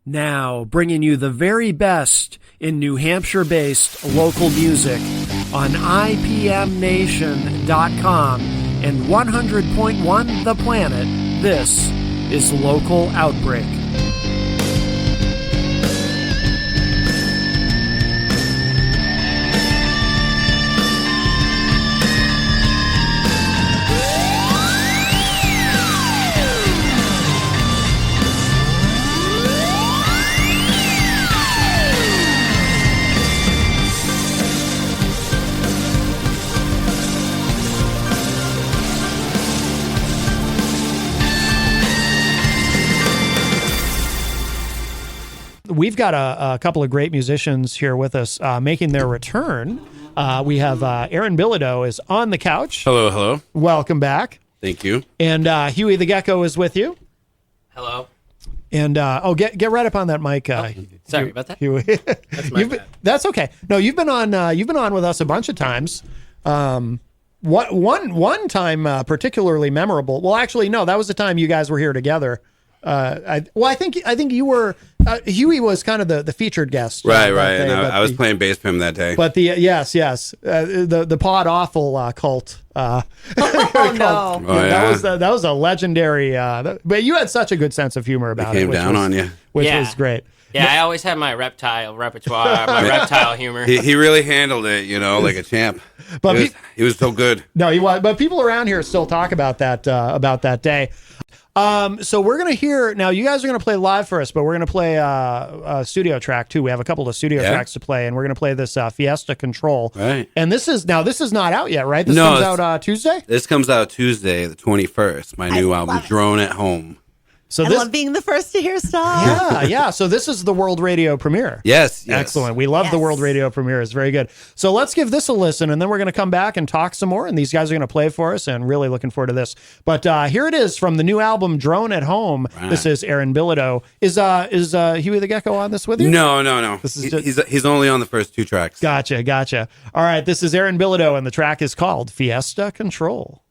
Now, bringing you the very best in New Hampshire-based local music on IPMNation.com and 100.1 The Planet, this is Local Outbreak. We've got a couple of great musicians here with us making their return. We have Aaron Bilodeau is on the couch. Hello, hello. Welcome back. Thank you. And Huey the Gecko is with you. Hello. And get right up on that mic. Sorry about that. Huey. That's my bad. That's okay. No, you've been on with us a bunch of times. One time particularly memorable. Well, actually, no, that was the time you guys were here together. I think you were. Huey was kind of the featured guest. Right. And I was playing bass for him that day. But the Pod Awful cult. No. That was a legendary. But you had such a good sense of humor about it. Came down on you, which was great. Yeah, I always had my reptile repertoire, my reptile humor. He really handled it, like a champ. But he was so good. No, he was. But people around here still talk about that day. So we're going to hear, now you guys are going to play live for us, but we're going to play a studio track too. We have a couple of studio tracks to play, and we're going to play this Fiesta Control. Right. And this is not out yet, right? This comes out Tuesday? This comes out Tuesday, the 21st, my new album, Drone at Home. So I love being the first to hear stuff. Yeah. So this is the world radio premiere. Yes. Excellent. We love the world radio premiere. It's very good. So let's give this a listen, and then we're going to come back and talk some more. And these guys are going to play for us, and really looking forward to this. But here it is from the new album, Drone at Home. Right. This is Aaron Bilodeau. Is Huey the Gecko on this with you? No. This is he's only on the first two tracks. Gotcha. All right. This is Aaron Bilodeau, and the track is called Fiesta Control.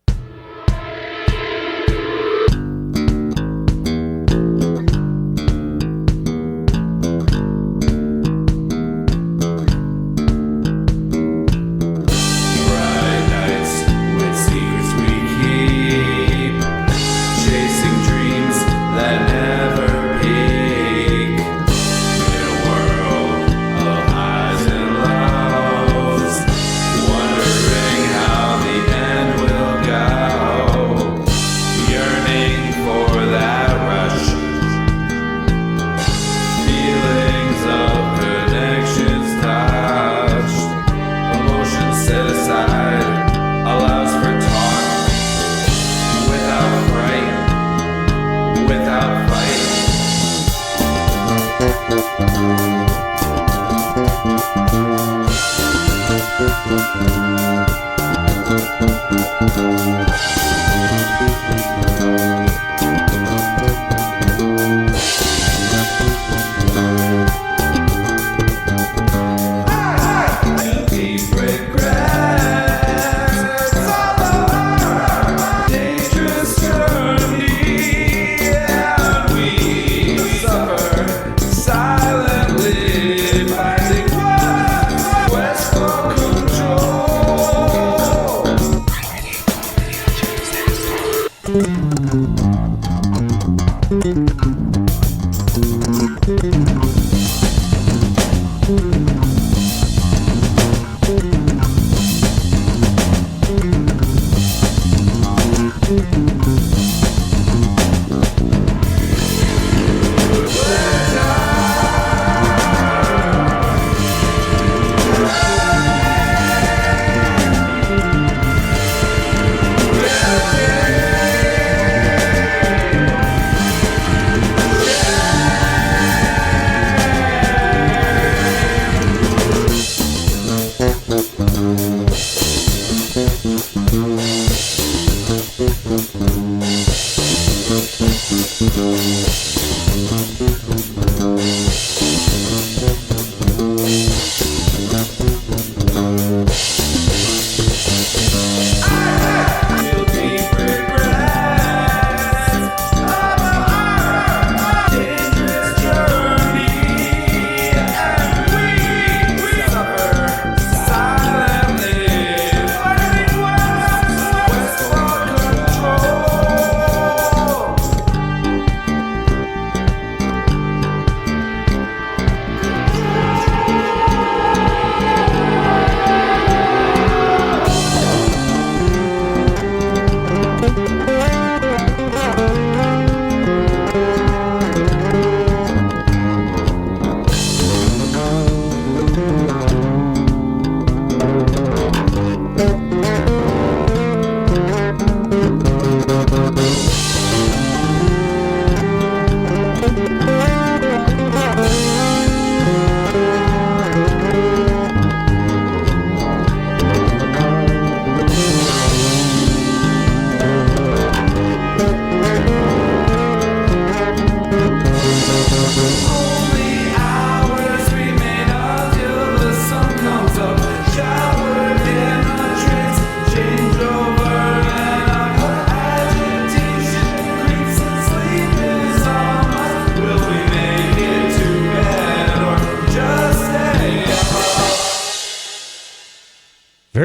Wondering how the end will go.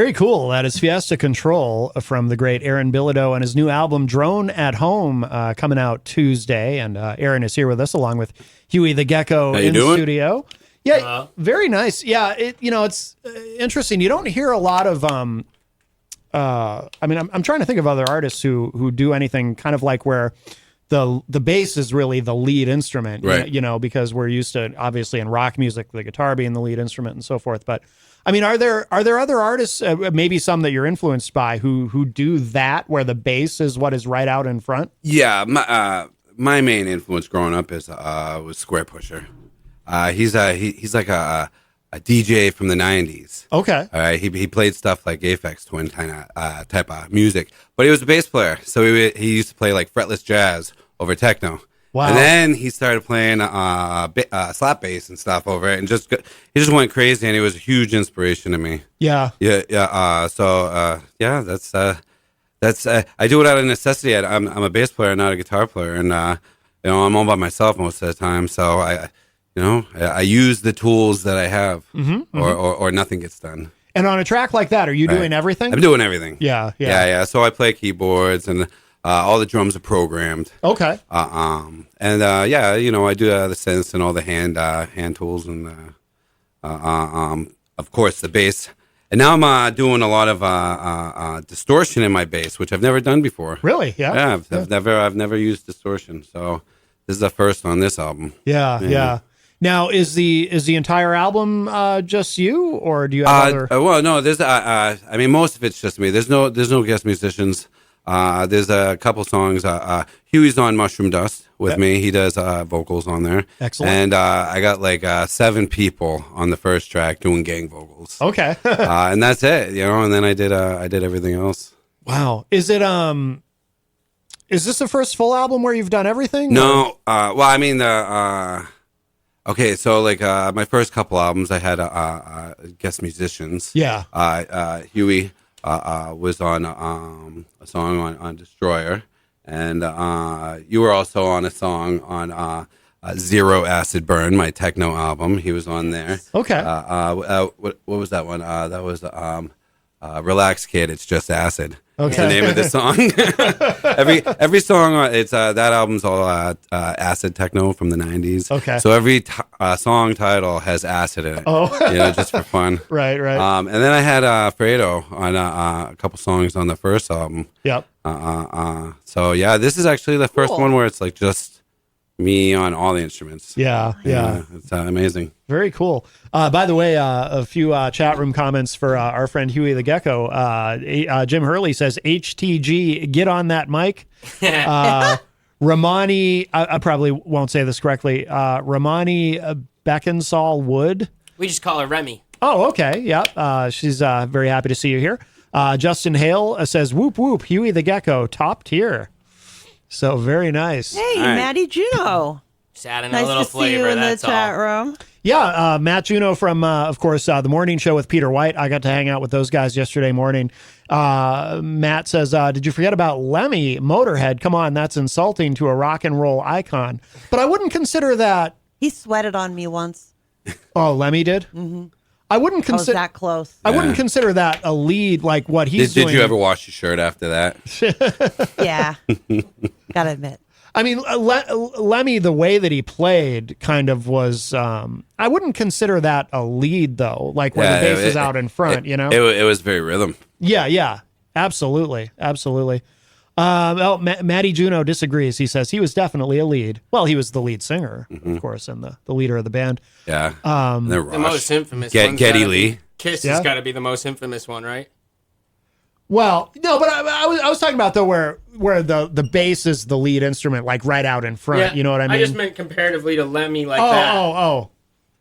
Very cool. That is Fiesta Control from the great Aaron Bilodeau and his new album Drone at Home coming out Tuesday. And Aaron is here with us along with Huey the Gecko in studio. Yeah, very nice. Yeah, it's interesting. You don't hear a lot of I'm trying to think of other artists who do anything kind of like where the bass is really the lead instrument, right? Because we're used to, obviously, in rock music, the guitar being the lead instrument and so forth. But I mean, are there other artists, maybe some that you're influenced by, who do that, where the bass is what is right out in front? Yeah, my main influence growing up was Square Pusher. He's like a DJ from the 90s. Okay. All right. He played stuff like Aphex Twin type of music, but he was a bass player. So he used to play like fretless jazz over techno. Wow. And then he started playing slap bass and stuff over it, and he just went crazy, and he was a huge inspiration to me. Yeah. Yeah. That's I do it out of necessity. I'm a bass player, not a guitar player, and I'm all by myself most of the time. So I use the tools that I have, or nothing gets done. And on a track like that, are you doing everything? I'm doing everything. Yeah. So I play keyboards, and all the drums are programmed. Okay. I do the synths and all the hand tools, and of course the bass. And now I'm doing a lot of distortion in my bass, which I've never done before. Really? Yeah. Yeah. I've never used distortion, so this is the first on this album. Yeah. Now, is the entire album just you, or do you have other? Well, no. There's most of it's just me. There's no guest musicians. There's a couple songs. Huey's on Mushroom Dust with me. He does vocals on there. Excellent. And I got like 7 people on the first track doing gang vocals. Okay. And that's it, And then I did everything else. Wow. Is it Is this the first full album where you've done everything? No. Okay, so like my first couple albums, I had guest musicians. Yeah. Huey was on a song on Destroyer, and you were also on a song on Zero Acid Burn, my techno album. He was on there. Okay. What was that one? That was Relax Kid, It's Just Acid. Okay. That's the name of the song. every song, it's that album's all acid techno from the 90s. Okay. So every song title has acid in it. Oh. Just for fun. Right. And then I had Fredo on a couple songs on the first album. Yep. So yeah, this is actually the first one where it's like just me on all the instruments. Yeah. It's amazing. Very cool. By the way, a few chat room comments for our friend Huey the Gecko. Jim Hurley says, HTG, get on that mic. Ramani, I probably won't say this correctly. Ramani Beckensall Wood. We just call her Remy. Oh, okay. Yeah. She's very happy to see you here. Justin Hale says, whoop, whoop, Huey the Gecko, top tier. So very nice. Hey, right. Maddie Juno. Just adding nice a little to flavor. See you in that's the chat all. room. Yeah, Matt Juno from, of course, the morning show with Peter White. I got to hang out with those guys yesterday morning. Matt says, did you forget about Lemmy Motorhead? Come on, that's insulting to a rock and roll icon. But I wouldn't consider that. He sweated on me once. Oh, Lemmy did? Mm-hmm. I wouldn't consider that close. I wouldn't consider that a lead like what he's doing. Did you ever wash your shirt after that? Yeah. Gotta admit. I mean, Lemmy, the way that he played kind of was, I wouldn't consider that a lead, though, like when the bass is out in front, It was very rhythm. Yeah. Absolutely. Matty Juno disagrees. He says he was definitely a lead. Well, he was the lead singer, of course, and the leader of the band. Yeah. The most infamous one. Geddy Lee. Kiss has got to be the most infamous one, right? Well, no, but I was talking about, though, where the bass is the lead instrument, like right out in front. Yeah, you know what I mean? I just meant comparatively to Lemmy like that. Oh.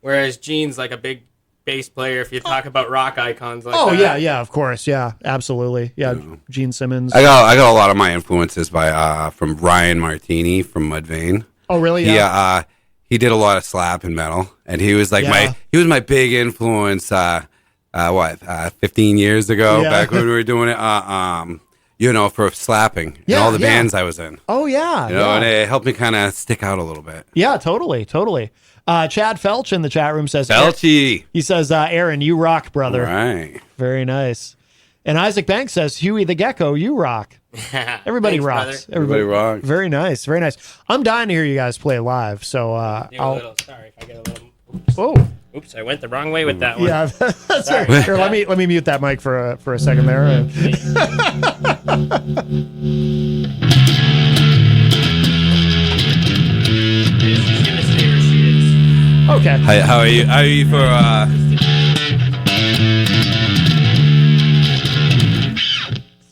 Whereas Gene's like a big bass player if you talk about rock icons like that. Oh, yeah, of course. Yeah, absolutely. Yeah, Gene Simmons. I got a lot of my influences from Ryan Martini from Mudvayne. Oh, really? Yeah. He did a lot of slap and metal, and he was like my big influence 15 years ago, back when we were doing it, for slapping and all the bands I was in. Oh, yeah. And it helped me kind of stick out a little bit. Yeah, totally. Chad Felch in the chat room says, Felchy. He says, Aaron, you rock, brother. All right. Very nice. And Isaac Banks says, Huey the Gecko, you rock. Everybody Thanks, rocks. brother. Everybody rocks. Very nice. Very nice. I'm dying to hear you guys play live. So Sorry if I get a little. Oh, Oops, I went the wrong way with that one. yeah. That's Sorry. right. Here, let me mute that mic for a second there. She's gonna stay where she is. Okay. How are you? How are you for?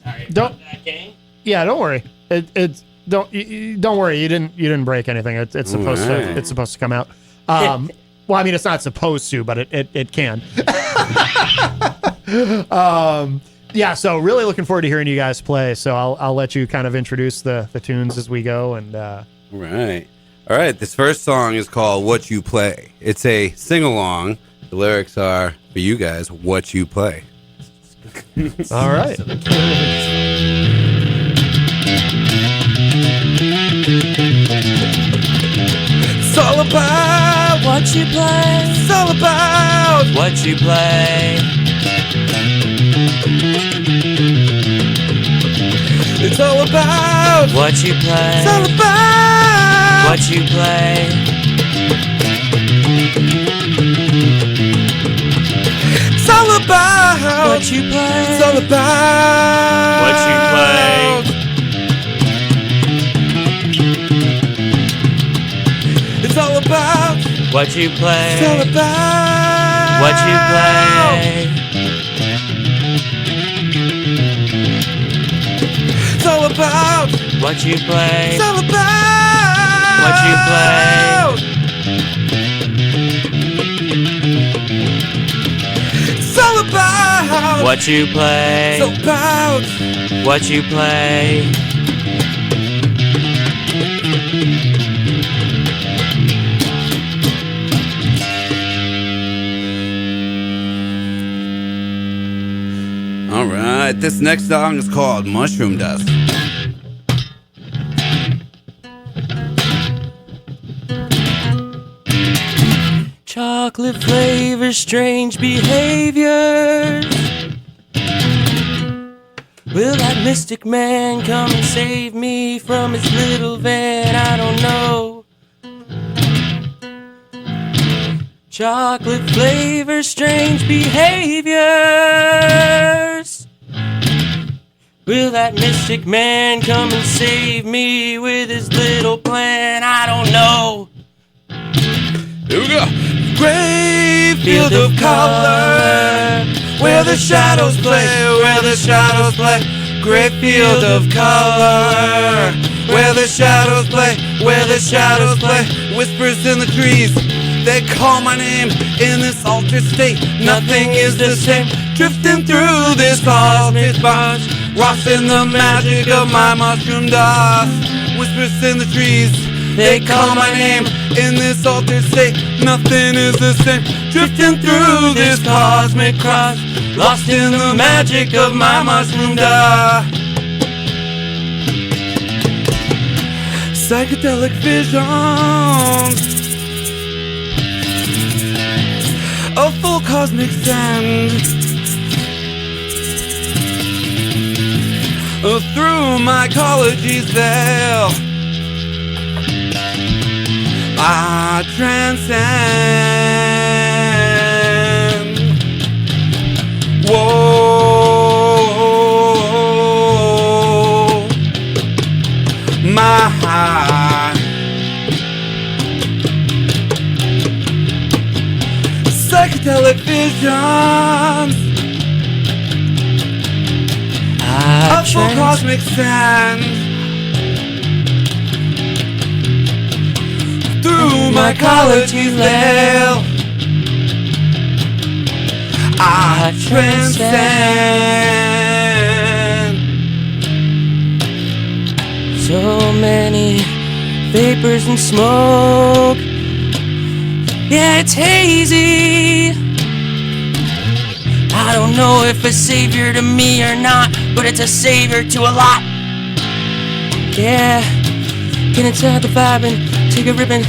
Sorry. Don't- about that, gang. Yeah, don't worry. Don't worry. You didn't break anything. It's supposed Alright. to. It's supposed to come out. Well, I mean, it's not supposed to, but it can. Yeah. So really looking forward to hearing you guys play. So I'll let you kind of introduce the tunes as we go. And Right. All right. This first song is called "What You Play." It's a sing along. The lyrics are for you guys. What you play. all right. It's all about What you play, It's all about what you play. It's all about What you play, It's all about what you play. It's all about What you play, It's all about what you play. It's all about What you play, It's all about what you play. It's all about What you play, It's all about what you play. It's all about What you play, It's all about what you play. All right, this next song is called Mushroom Dust. Chocolate flavor, strange behaviors. Will that mystic man come and save me from his little van? I don't know. Chocolate flavor, strange behaviors. Will that mystic man come and save me with his little plan? I don't know. Here we go. Great field of color, where the shadows play, where the shadows play. Great field of color, where the shadows play, where the shadows play. Whispers in the trees, they call my name in this altered state. Nothing is the same, drifting through this cosmic bunch, lost in the magic of my mushroom dust. Whispers in the trees, they call my name in this altered state. Nothing is the same, drifting through this cosmic cross, lost in the magic of my mushroom dust. Psychedelic visions of full cosmic sand through my ecology's veil. I transcend. Whoa, my psychedelic visions of full cosmic sand through my ecology's veil. I transcend. So many vapors and smoke. Yeah, it's hazy. I don't know if a savior to me or not, but it's a savior to a lot. Yeah, get inside the vibe and take a ribbon.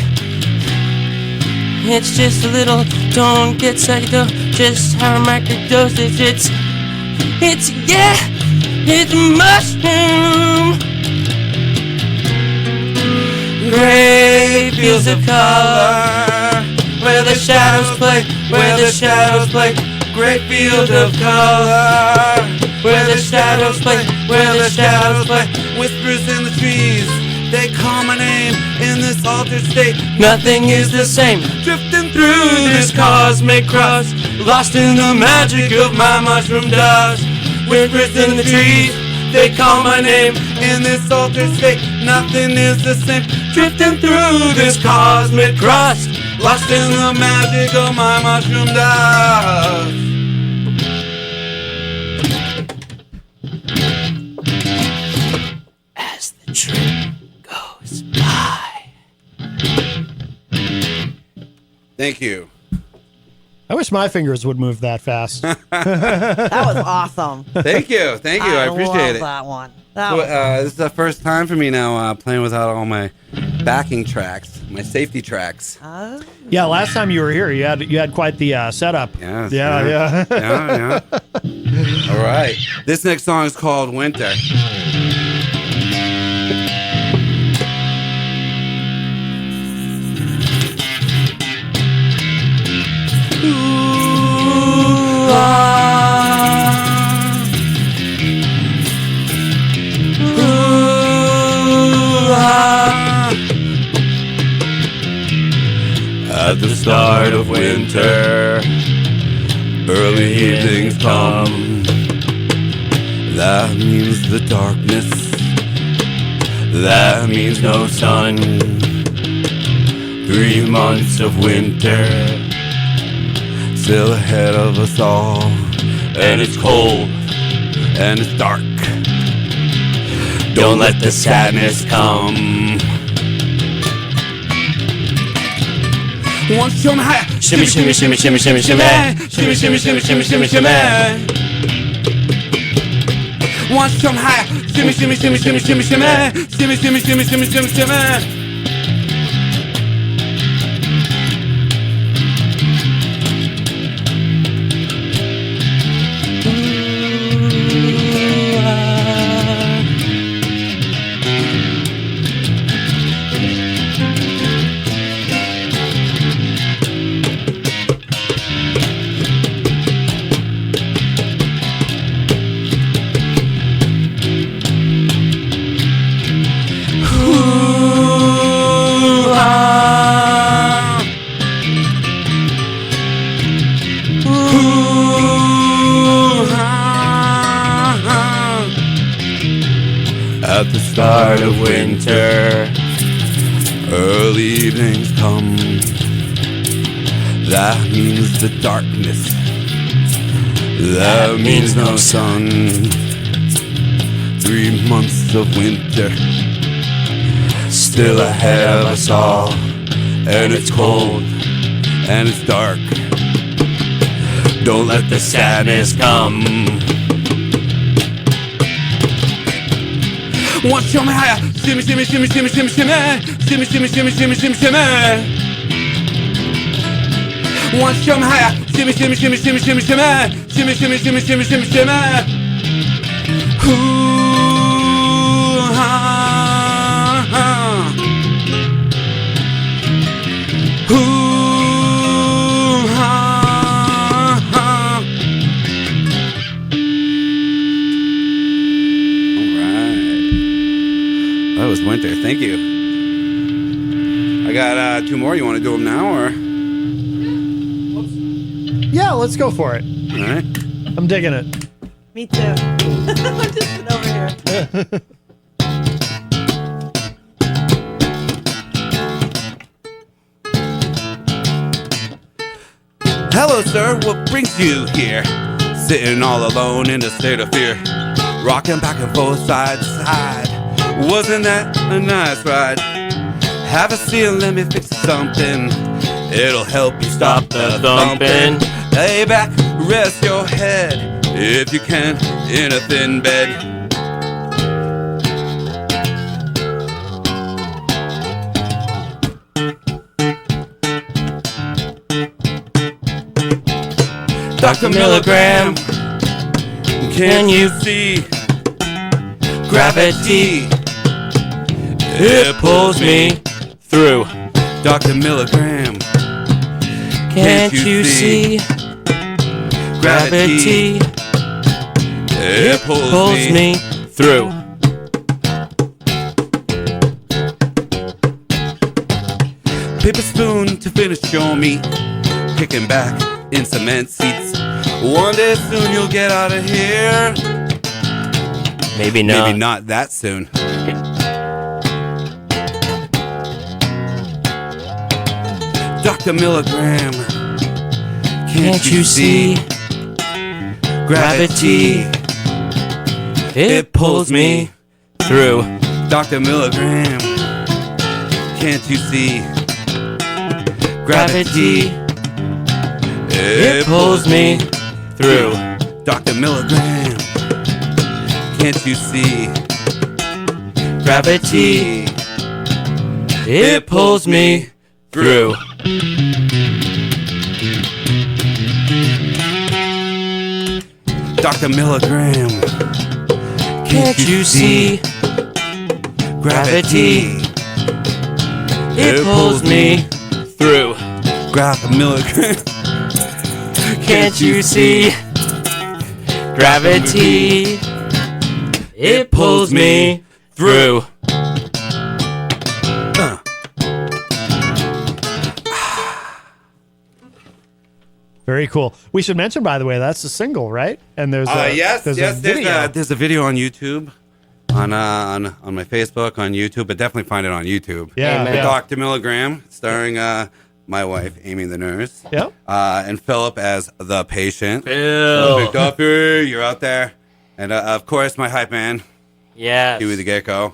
It's just a little, don't get psyched, just how a microdosage. It's It's a mushroom. Gray fields of color, where the shadows play, where the shadows play. Great field of color, where the shadows play, where the shadows play. Whispers in the trees, they call my name in this altered state. Nothing is the same. Drifting Through this cosmic cross, lost in the magic of my mushroom dust. Whispers in the trees, they call my name in this altered state. Nothing is the same. drifting through this cosmic cross, Lost in the magic of my mushroom dust. as the train goes by. Thank you. I wish my fingers would move that fast. That was awesome. Thank you. Thank you. I appreciate love it. that one. That So, was this is the first time for me now playing without all my backing tracks, my safety tracks. Yeah, last time you were here, you had quite the setup. Yes, Yeah. yeah. All right. This next song is called Winter. At the start of winter, early evenings come. That means the darkness. That means no sun. 3 months of winter, Still ahead of us all. and it's cold. And it's dark. Don't let the sadness come. Want to show me how? Shimmy, shimmy, shimmy, shimmy, shimmy, shimmy. Shimmy, shimmy, shimmy, shimmy, shimmy, shimmy. Want to show me how? Shimmy, shimmy, shimmy, shimmy, shimmy, shimmy. Shimmy, shimmy, shimmy, shimmy, shimmy, shimmy. At the start of winter, Early evenings come. That means the darkness. That means no sun. 3 months of winter. still ahead of us all, And it's cold. And it's dark. don't let the sadness come. Want to show me how? Shimmy, shimmy, shimmy, shimmy, shimmy, shimmy. Shimmy, shimmy, shimmy, shimmy, shimmy, shimmy. Want to show me how? Shimmy, shimmy, shimmy, shimmy, shimmy, shimmy. Shimmy, shimmy, shimmy, shimmy, shimmy, shimmy. Ooh, ha, ha. Ooh, ha, ha. All right. That was winter. Thank you. I got 2 more. You want to do them now, or? Yeah, let's go for it. All right. I'm digging it. me too. I'm just sitting over here. Hello, sir. What brings you here? Sitting all alone in a state of fear. Rocking back and forth side to side. Wasn't that a nice ride? Have a seat and let me fix something. It'll help you stop the thumping. Lay back, rest your head, if you can, in a thin bed. Dr. Milligram, Can you see gravity? It pulls me through. Dr. Milligram. Can't you see gravity? It Pulls me through. Paper spoon to finish your meat. Kicking back in cement seats. One day soon you'll get out of here. Maybe not. Maybe not that soon. Dr. Milligram. Can't you see gravity? It pulls me through. Dr. Milligram. Can't you see Gravity. It pulls me through. Dr. Milligram. Can't you see Gravity. It pulls me through. Dr. Milligram. Can't you see gravity? It pulls me through. Dr. Milligram. Can't you see gravity? It pulls me through. Very cool. We should mention, by the way, that's a single, right? And there's a, there's a video. There's a video on YouTube, on my Facebook, on YouTube, but definitely find it on YouTube. Yeah, Amen. yeah. Dr. Milligram, starring my wife, Amy the nurse. Yep. And Philip as the patient. Bill. Big Duffy, you're out there. And of course, my hype man, Yes. Huey the Gecko.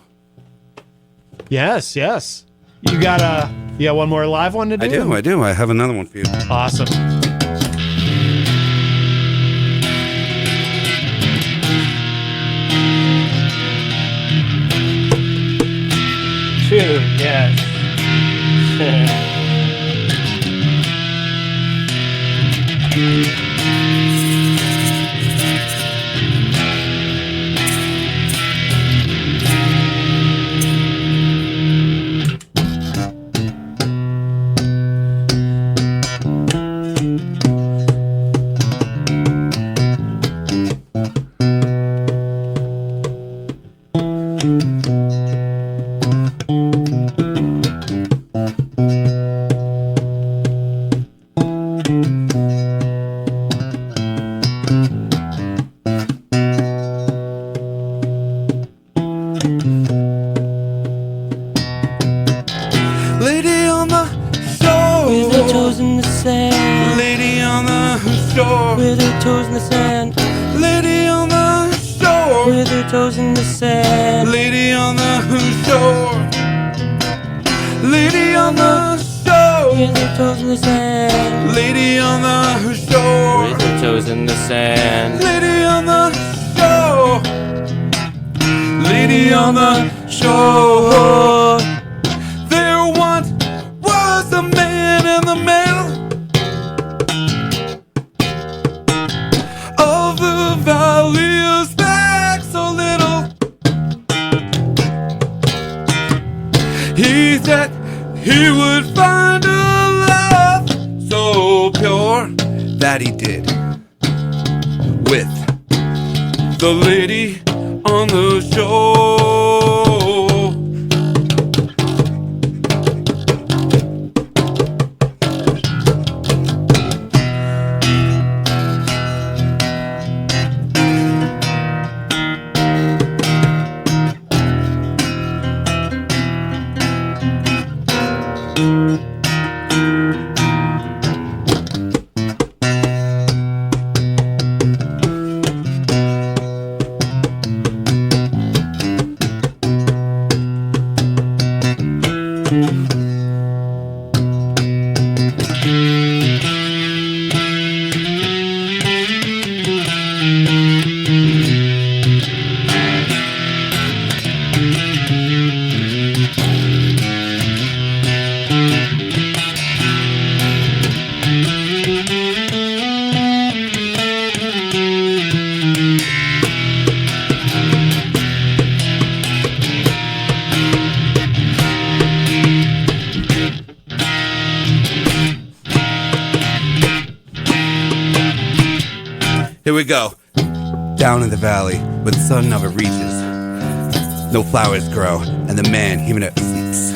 Yes, yes. You got one more live one to do? I do. I have another one for you. Awesome. True, yes. Lady on the shore. With her toes in the sand. Lady on the shore. With her toes in the sand. Lady on the shore. With her toes in the sand. Lady on the shore. Lady on the shore. With her toes in the sand. Lady on the shore. With her toes in the sand. Lady on the shore. Lady on the shore. There once was a man in the middle of the valley of back so little. He said he would find a love so pure that he did with the lady on the shore. Here we go. Down in the valley, where the sun never reaches, no flowers grow, and the man, he never sleeps.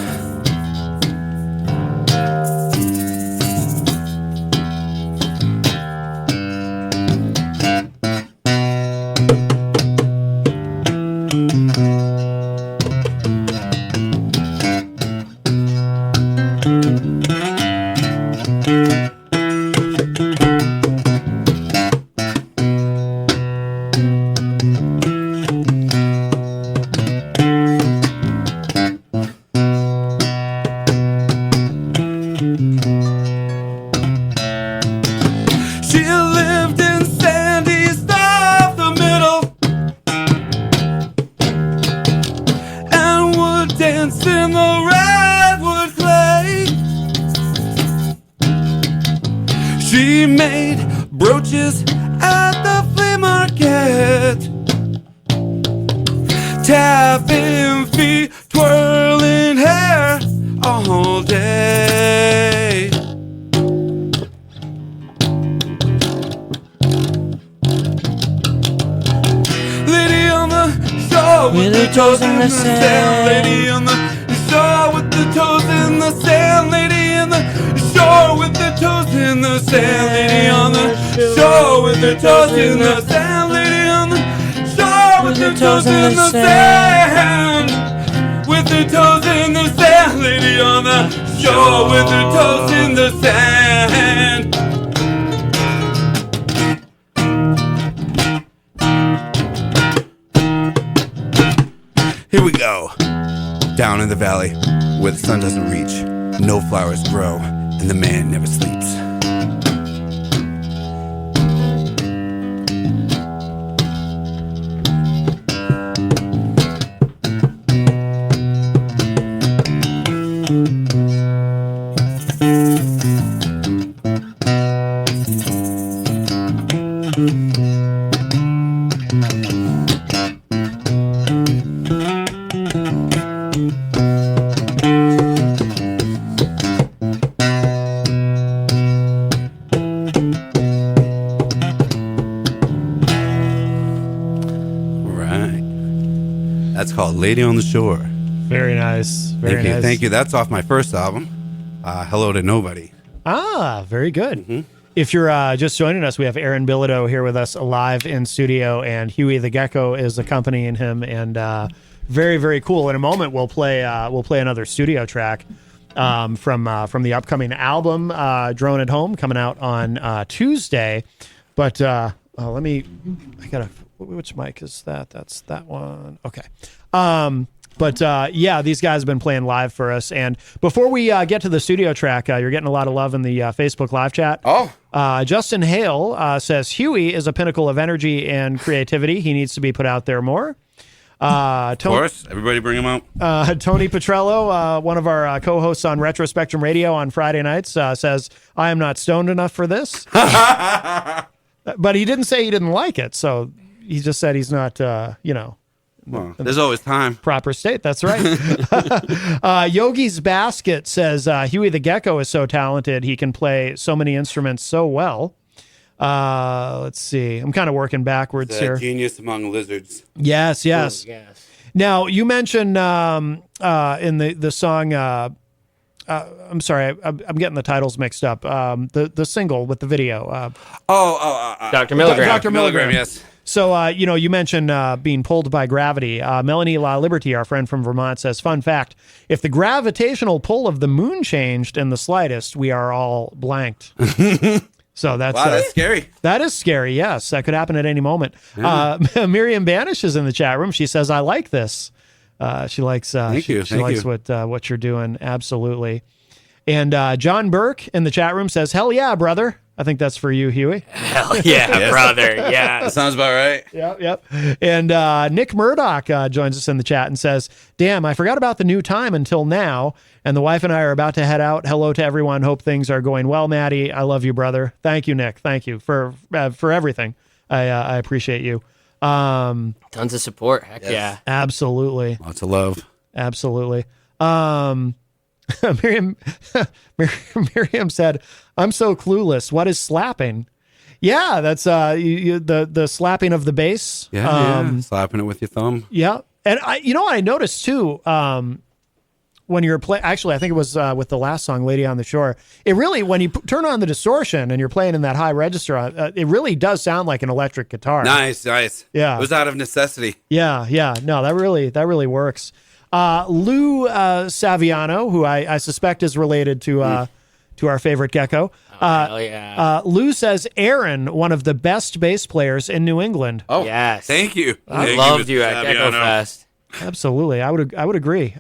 She lived in sandy stuff the middle, and would dance in the redwood clay. She made brooches at the flea market, tapping feet, twirling hair all day. Lady on the shore with her toes in the sand. Lady on the shore with the toes in the sand. Lady on the shore with the toes in the sand. Lady on the shore with the toes in the sand. Lady on the shore with the toes in the sand. With the toes in the sand. Lady on the shore with the toes in the sand. Here we go. Down in the valley, where the sun doesn't reach, no flowers grow, and the man never sleeps. That's called Lady on the Shore. Very nice. Very nice. Thank you. That's off my first album, Hello to Nobody. Ah, very good. If you're just joining us, we have Aaron Bilodeau here with us live in studio, and Huey the Gecko is accompanying him, and very, very cool. In a moment, we'll play another studio track from the upcoming album, Drone at Home, coming out on Tuesday. But which mic is that? That's that one. Okay. Yeah, these guys have been playing live for us. And before we get to the studio track, you're getting a lot of love in the Facebook live chat. Oh. Justin Hale says, Huey is a pinnacle of energy and creativity. He needs to be put out there more. Of course. Everybody bring him out. Tony Petrello, one of our co-hosts on Retro Spectrum Radio on Friday nights, says, I am not stoned enough for this. But he didn't say he didn't like it. So he just said he's not, well, there's always time. Proper state. That's right. Yogi's Basket says Huey the Gecko is so talented. He can play so many instruments so well. Let's see. I'm kind of working backwards here. Genius among lizards. Yes. Yes. Now, you mentioned in the song, I'm sorry, I'm getting the titles mixed up. The single with the video. Dr. Milligram. Dr. Milligram, yes. So, you mentioned being pulled by gravity. Melanie La Liberty, our friend from Vermont, says, fun fact, if the gravitational pull of the moon changed in the slightest, we are all blanked. So that's scary. That is scary, yes. That could happen at any moment. Yeah. Miriam Banish is in the chat room. She says, I like this. She likes what you're doing. Absolutely. And John Burke in the chat room says, hell yeah, brother. I think that's for you, Huey. Hell yeah, brother. Yeah. That sounds about right. Yep. And Nick Murdoch joins us in the chat and says, damn, I forgot about the new time until now. And the wife and I are about to head out. Hello to everyone. Hope things are going well, Maddie. I love you, brother. Thank you, Nick. Thank you for everything. I appreciate you. Tons of support. Heck yeah. Absolutely. Lots of love. Absolutely. Miriam said, I'm so clueless. What is slapping? Yeah, that's the slapping of the bass. Yeah, slapping it with your thumb. Yeah, and I noticed too. When you're playing, actually, I think it was with the last song, "Lady on the Shore." It really, when you turn on the distortion and you're playing in that high register, it really does sound like an electric guitar. Nice. Yeah, it was out of necessity. Yeah. No, that really works. Lou Saviano, who I suspect is related to our favorite Gecko. Hell yeah. Lou says Aaron, one of the best bass players in New England. Oh, yes. Thank you. I Thank loved you Mr. at Gecko Fabiano. Fest. Absolutely, I would agree.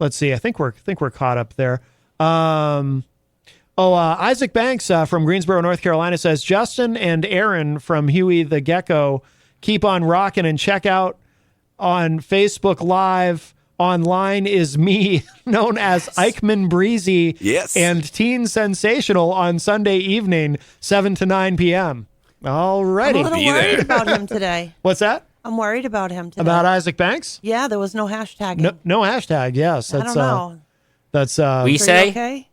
Let's see. I think we're caught up there. Isaac Banks from Greensboro, North Carolina says Justin and Aaron from Huey the Gecko keep on rocking, and check out on Facebook Live. Online is me, known as Eichmann Breezy, Yes. and Teen Sensational on Sunday evening, 7 to 9 p.m. I'm a Alrighty. little Be worried there. about him today. What's that? I'm worried about him today. About Isaac Banks? Yeah, there was no hashtag. No hashtag. Yes, I don't know. That's We Are you say? okay?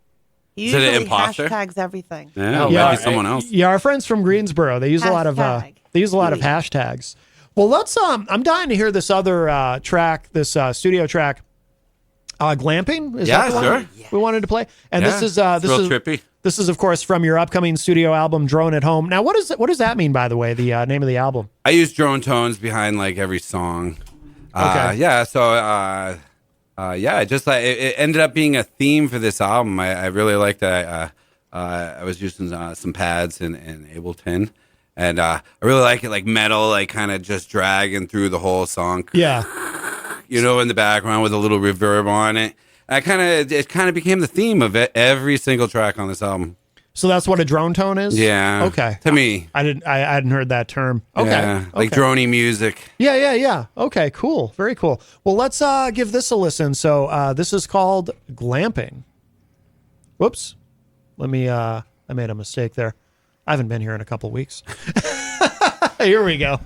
He Is it an usually imposter? hashtags everything. Yeah, Oh, maybe wow. someone else. Yeah, our friends from Greensboro, they use a lot of Hashtag. hashtags. Well, let's I'm dying to hear this other track, this studio track. Glamping? Is Yeah, that the sure. one we wanted to play? And Yeah, this is it's real trippy. This is of course from your upcoming studio album Drone at Home. Now, what does that mean, by the way, the name of the album? I use drone tones behind like every song. Okay. Yeah. So, just like it ended up being a theme for this album. I really liked that. I was using some pads in Ableton, and I really like it, like metal, like kind of just dragging through the whole song. Yeah. In the background with a little reverb on it. It kind of became the theme of it, every single track on this album. So that's what a drone tone is? Yeah. Okay. To me. I hadn't heard that term. Okay. Yeah, like Okay. droney music. Yeah. Okay, cool. Very cool. Well, let's give this a listen. So this is called Glamping. Whoops. Let me I made a mistake there. I haven't been here in a couple weeks. Here we go.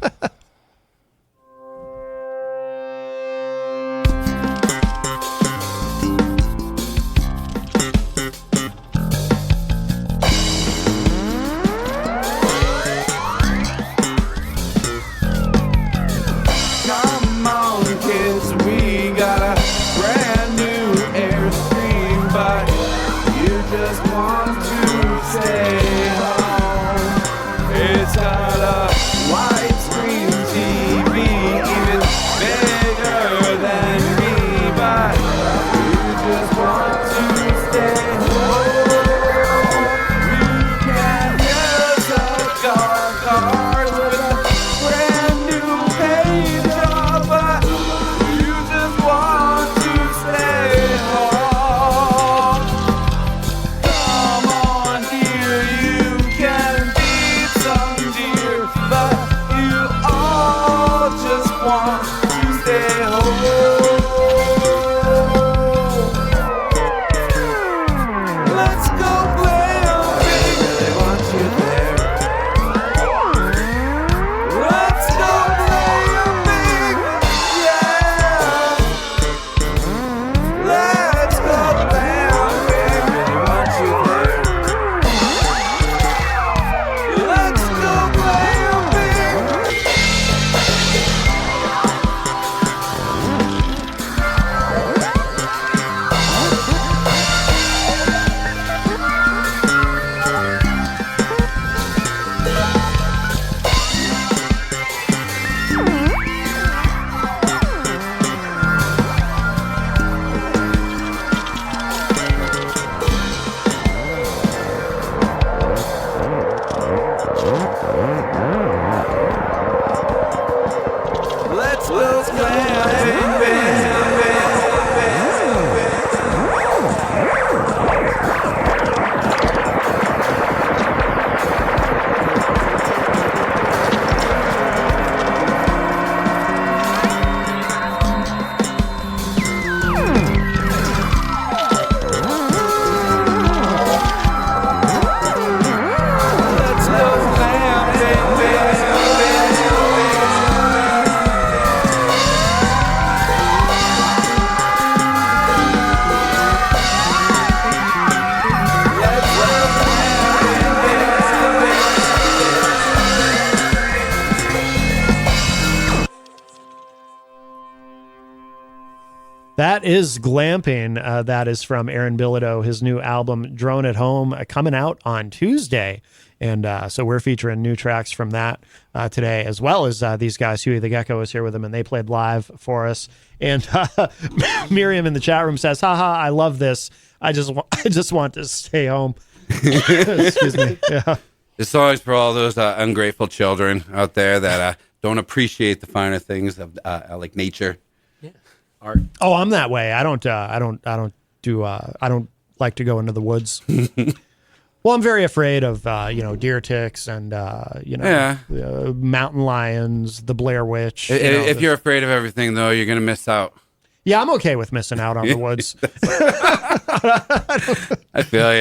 Come on, kids, we got a brand new Airstream, but you just want to stay home. It's got a widescreen TV, even bigger than me, but you just want to stay home. You can use a dark card with a brand new page up, but you just want to stay home. Come on, That is glamping. That is from Aaron Bilodeau, his new album, Drone at Home, coming out on Tuesday. And so we're featuring new tracks from that today, as well as these guys. Huey the Gecko is here with them, and they played live for us. And Miriam in the chat room says, haha, I love this. I just want to stay home. Excuse me. Yeah. This song's for all those ungrateful children out there that don't appreciate the finer things of like nature. Art. Oh, I'm that way. I don't like to go into the woods. Well, I'm very afraid of deer ticks and mountain lions, the Blair Witch. If you're afraid of everything, though, you're gonna miss out. Yeah, I'm okay with missing out on the woods. I feel you.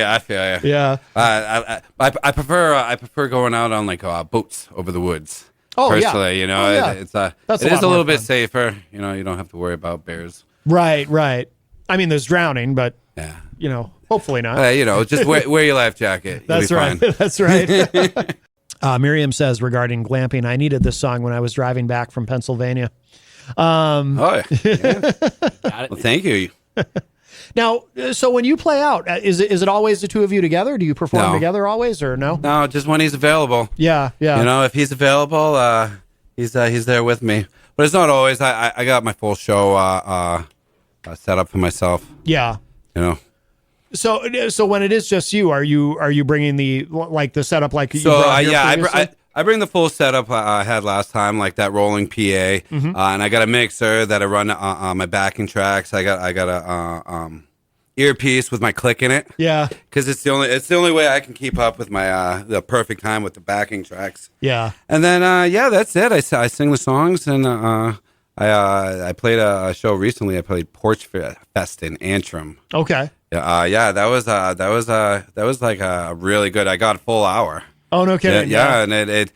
Yeah. I prefer going out on like boats over the woods. Oh, yeah. Personally, it's it is a little bit safer. You don't have to worry about bears. Right. I mean, there's drowning, but yeah, hopefully not. Just wear your life jacket. That's right. That's right. Miriam says regarding glamping, I needed this song when I was driving back from Pennsylvania. Yeah. Well, thank you. Now, so when you play out, is it always the two of you together? Do you perform together always, or no? No, just when he's available. Yeah. If he's available, he's there with me. But it's not always. I got my full show set up for myself. Yeah. So when it is just you, are you bringing the setup like you brought here previously? I bring the full setup I had last time, like that rolling PA, and I got a mixer that I run my backing tracks. I got a earpiece with my click in it. Yeah, because it's the only way I can keep up with my the perfect time with the backing tracks. Yeah, and then that's it. I sing the songs, and I played a show recently. I played Porch Fest in Antrim. Okay. Yeah, that was like a really good. I got a full hour. Oh, no kidding. Yeah, and it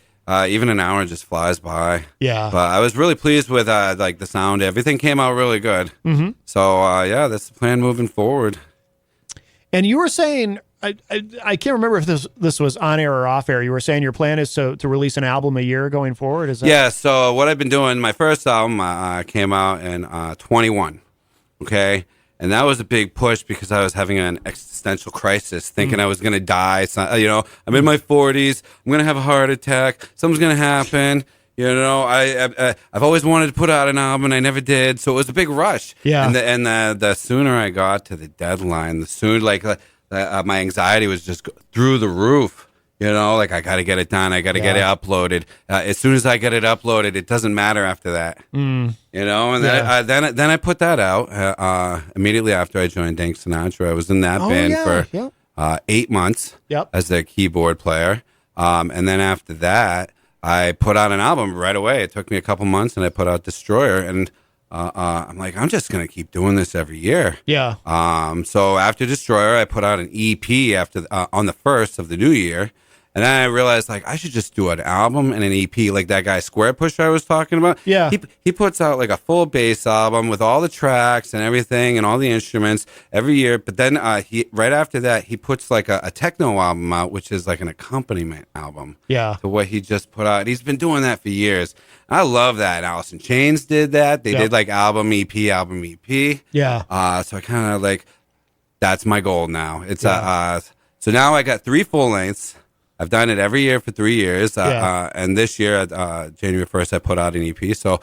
even an hour just flies by. Yeah. But I was really pleased with like the sound. Everything came out really good. Mm-hmm. So that's the plan moving forward. And you were saying, I can't remember if this was on air or off air. You were saying your plan is to release an album a year going forward. Is that? Yeah. So what I've been doing, my first album came out in 21. Okay. And that was a big push because I was having an existential crisis, thinking I was going to die. So, I'm in my 40s. I'm going to have a heart attack. Something's going to happen. I've always wanted to put out an album, and I never did. So it was a big rush. Yeah. And the sooner I got to the deadline, the sooner my anxiety was just through the roof. I got to get it done. I got to get it uploaded. As soon as I get it uploaded, it doesn't matter after that. And then I put that out immediately after I joined Dank Sinatra. I was in that band for 8 months as their keyboard player. And then after that, I put out an album right away. It took me a couple months, and I put out Destroyer. And I'm like, I'm just going to keep doing this every year. Yeah. So after Destroyer, I put out an EP on the 1st of the new year. And then I realized, I should just do an album and an EP, like that guy Square Pusher I was talking about. Yeah. He puts out like a full bass album with all the tracks and everything and all the instruments every year. But then right after that, he puts like a techno album out, which is like an accompaniment album. Yeah. To what he just put out. He's been doing that for years. I love that. Alice in Chains did that. They did like album, EP. Yeah. So I kind of that's my goal now. It's so now I got 3 full lengths. I've done it every year for 3 years, and this year, January 1st, I put out an EP. So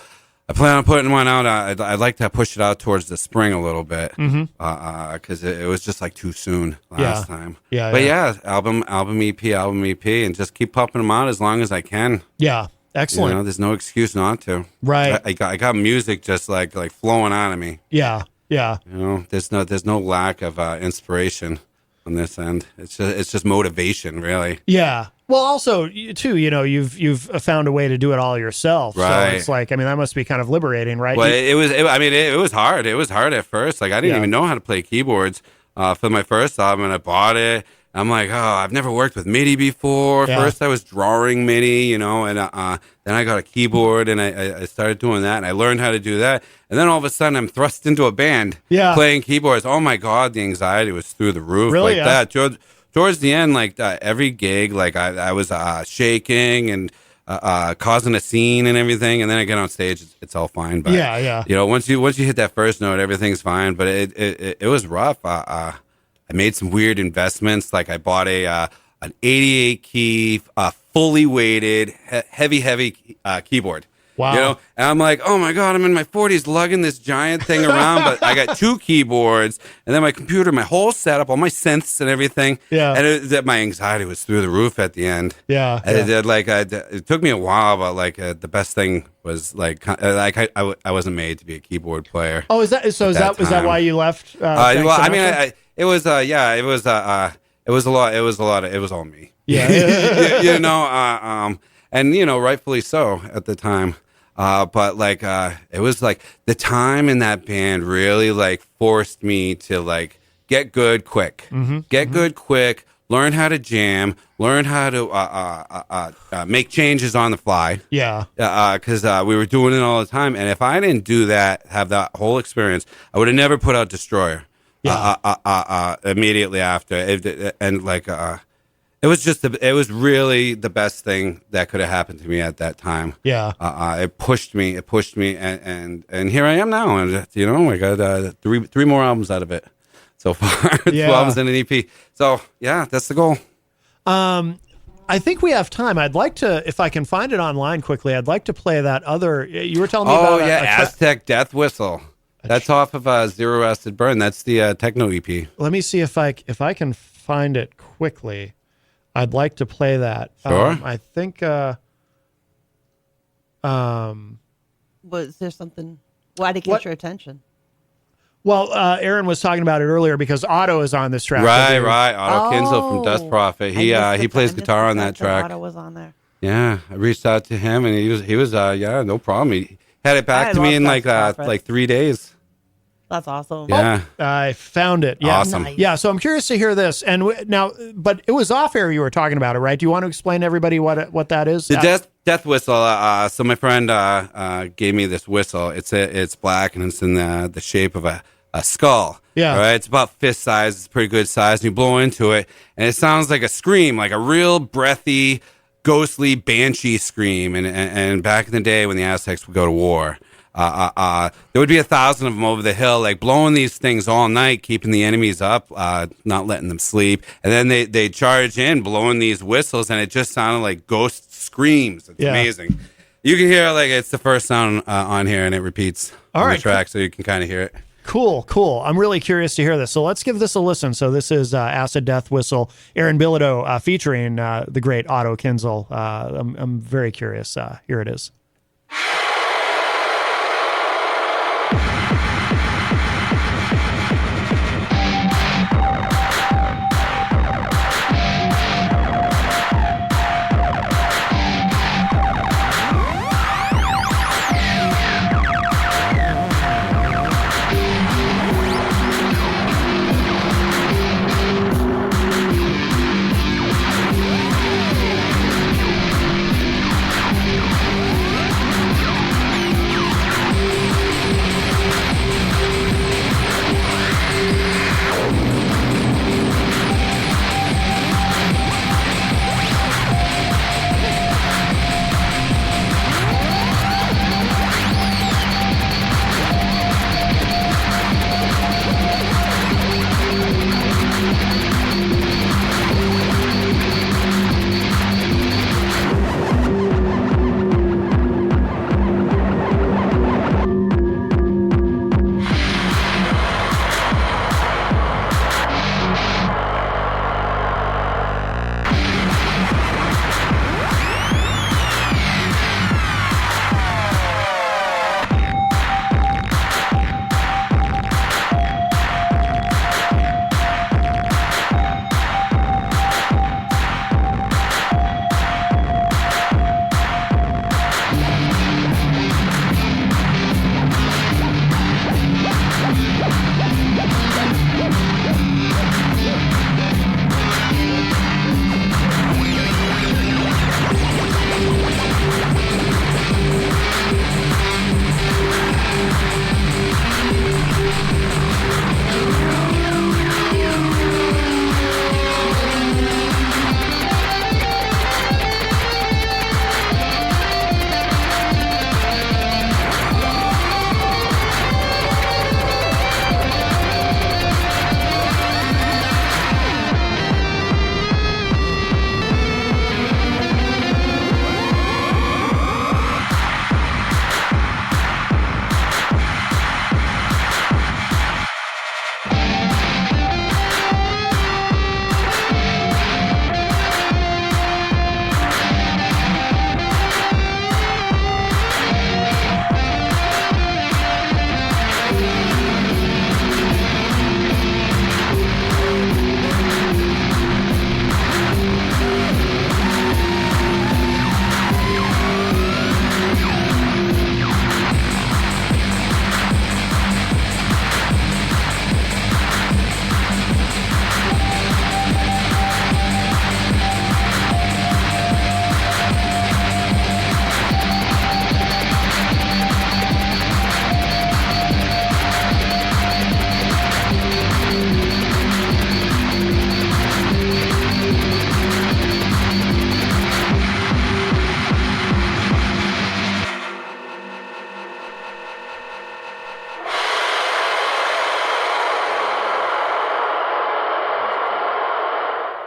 I plan on putting one out. I'd like to push it out towards the spring a little bit, because it was just too soon last time. Yeah, but album, EP, and just keep pumping them out as long as I can. Yeah, excellent. There's no excuse not to. Right. I got music just like flowing out of me. Yeah. There's no lack of inspiration on this end. It's just motivation, really. Yeah. Well, also too, you've found a way to do it all yourself. Right. So it's that must be kind of liberating, right? Well, it was hard. It was hard at first. I didn't even know how to play keyboards for my first album, and I bought it. I'm like, I've never worked with MIDI before. Yeah. First, I was drawing MIDI, and then I got a keyboard, and I started doing that, and I learned how to do that. And then all of a sudden, I'm thrust into a band playing keyboards. Oh, my God, the anxiety was through the roof. Really? That. Towards the end, every gig, I was shaking, and causing a scene and everything, and then I get on stage, it's all fine. But Yeah. you know, once you hit that first note, everything's fine. But it was rough. I made some weird investments. Like I bought an 88 key, fully weighted, heavy keyboard. Wow. You know, and I'm like, oh my God, I'm in my 40s lugging this giant thing around, but I got 2 keyboards, and then my computer, my whole setup, all my synths and everything. Yeah. And my anxiety was through the roof at the end. Yeah. And it took me a while, but the best thing was I wasn't made to be a keyboard player. Oh, is that why you left? Well, I mean, it was a lot. It was all me. Yeah. you know, and you know, rightfully so at the time. But it was like the time in that band really forced me to get good quick, good quick, learn how to jam, learn how to make changes on the fly. Yeah. Because we were doing it all the time, and if I didn't do that, have that whole experience, I would have never put out Destroyer. Yeah. Immediately after, it was really the best thing that could have happened to me at that time. Yeah. It pushed me, and here I am now, and you know, I got three more albums out of it so far. 2 albums and an EP. So yeah, that's the goal. I think we have time. I'd like to, if I can find it online quickly, I'd like to play that other. You were telling me about. Oh yeah, Aztec Death Whistle. That's off of Zero Acid Burn. That's the techno EP. Let me see if I can find it quickly. I'd like to play that. Sure. I think. Was there something? Why to catch your attention? Well, Aaron was talking about it earlier because Otto is on this track. Right. Otto Kinzel from Dust Prophet. He plays guitar on that track. Otto was on there. Yeah, I reached out to him, and he was no problem. He had it back to me in Dust Prophet. 3 days. That's awesome. Yeah. I found it. Yeah. Awesome. Nice. Yeah. So I'm curious to hear this. And now, but it was off air. You were talking about it, right? Do you want to explain to everybody what that is? The death whistle. So my friend gave me this whistle. It's black and it's in the shape of a skull. Yeah. All right. It's about fist size. It's pretty good size. And you blow into it, and it sounds like a scream, like a real breathy, ghostly banshee scream. And back in the day when the Aztecs would go to war. There would be 1,000 of them over the hill, blowing these things all night, keeping the enemies up, not letting them sleep. And then they charge in, blowing these whistles, and it just sounded like ghost screams. It's amazing. You can hear it's the first sound on here, and it repeats on the track, so you can kind of hear it. Cool. I'm really curious to hear this. So let's give this a listen. So this is Acid Death Whistle, Aaron Bilodeau featuring the great Otto Kinzel. I'm very curious. Here it is.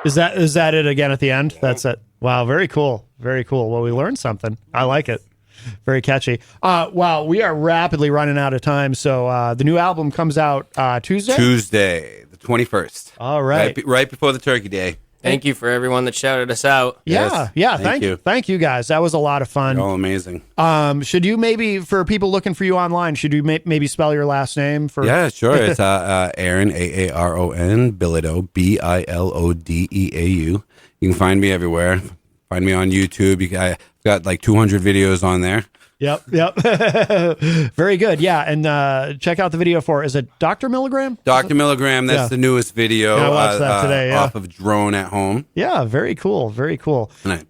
Is that it again at the end? That's it. Wow, very cool. Very cool. Well, we learned something. I like it. Very catchy. Wow, we are rapidly running out of time. So the new album comes out Tuesday? Tuesday, the 21st. All right. Right before the Turkey Day. Thank you for everyone that shouted us out. Yeah, Yes. Thank you. Thank you, guys. That was a lot of fun. You're all amazing. Should you maybe, for people looking for you online, should you maybe spell your last name? Yeah, sure. It's Aaron, Aaron, Bilodeau, Bilodeau. You can find me everywhere. Find me on YouTube. I've got like 200 videos on there. Yep. Very good. Yeah, and check out the video for, is it Dr. Milligram? Dr. Milligram, that's the newest video. Yeah, I watched that today, off of Drone at Home. Yeah, very cool. Very cool. And I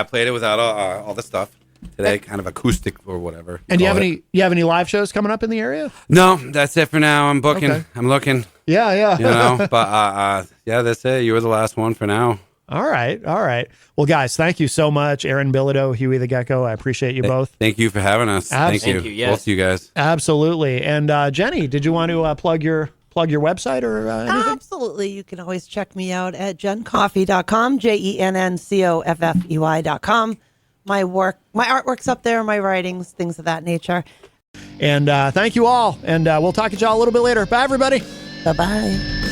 played it without all the stuff today, kind of acoustic or whatever. And do you have any live shows coming up in the area? No, that's it for now. I'm booking. Okay. I'm looking. Yeah. You know, but yeah, that's it. You were the last one for now. All right. Well, guys, thank you so much. Aaron Bilodeau, Huey the Gecko. I appreciate you both. Thank you for having us. Thank you. Yes. Both of you guys. Absolutely. And Jenny, did you want to plug your website or anything? Absolutely. You can always check me out at jencoffey.com, JENNCOFFEY.com. My artwork's up there, my writings, things of that nature. And thank you all. And we'll talk to y'all a little bit later. Bye, everybody. Bye-bye.